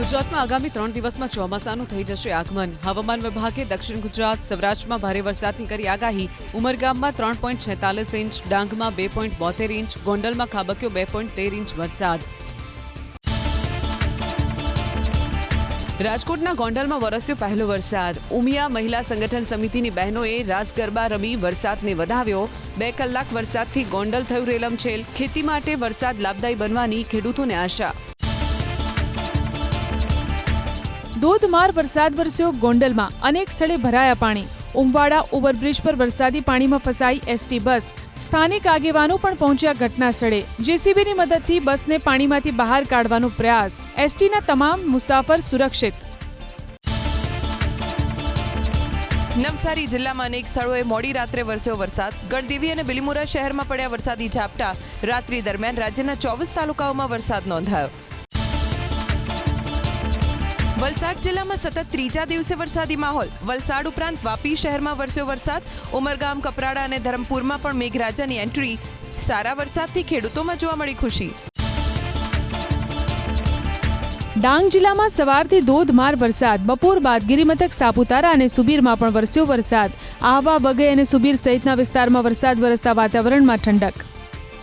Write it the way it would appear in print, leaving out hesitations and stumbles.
ગુજરાતમાં આગામી 3 દિવસમાં ચોમાસાનું થઈ જશે આગમન. હવામાન વિભાગે દક્ષિણ ગુજરાત, સૌરાષ્ટ્રમાં ભારે વરસાદની કરી આગાહી. ઉમરગામમાં 3.46 ઇંચ, ડાંગમાં 2.72 ઇંચ, ગોંડલમાં ખાબક્યો 2.13 ઇંચ વરસાદ. રાજકોટના ગોંડલમાં વરસ્યો પહેલો વરસાદ. ઉમિયા મહિલા સંગઠન સમિતિની બહેનોએ રાસ ગરબા રમી વરસાદને વધાવ્યો. 2 કલાક વરસાદથી ગોંડલ થયું રેલમછેલ. ખેતી માટે વરસાદ લાભદાયી બનવાની ખેડૂતોને આશા. ધોધમાર વરસાદ વરસ્યો ગોંડલમાં. અનેક સ્થળે ભરાયા પાણી. ઉમવાડા ઓવરબ્રિજ પર વરસાદી પાણીમાં ફસાઈ એસટી બસ. સ્થાનિક આગેવાનો પણ પહોંચ્યા ઘટના સ્થળે. જેસીબીની મદદથી બસને પાણીમાંથી બહાર કાઢવાનો પ્રયાસ. એસટીના તમામ મુસાફર સુરક્ષિત. નવસારી જિલ્લામાં અનેક સ્થળોએ મોડી રાત્રે વરસ્યો વરસાદ. ગણદેવી અને બિલીમોરા શહેરમાં પડ્યા વરસાદી ઝાપટા. રાત્રિ દરમિયાન રાજ્યના 24 તાલુકાઓમાં વરસાદ નોંધાયો. વલસાડ જિલ્લામાં સતત ત્રીજા દિવસે વરસાદી માહોલ. વલસાડ ઉપરાંત વાપી શહેરમાં વરસ્યો વરસાદ. ઉમરગામ, કપરાડા અને ધરમપુરમાં પણ મેઘરાજાની એન્ટ્રી. સારા વરસાદથી ખેડૂતોમાં જોવા મળી ખુશી. ડાંગ જિલ્લામાં સવારથી ધોધમાર વરસાદ. બપોર બાદ ગિરિમથક સાપુતારા અને સુબીરમાં પણ વરસ્યો વરસાદ. આહવા, બગઈ અને સુબીર સહિતના વિસ્તારમાં વરસાદ વરસતા વાતાવરણમાં ઠંડક.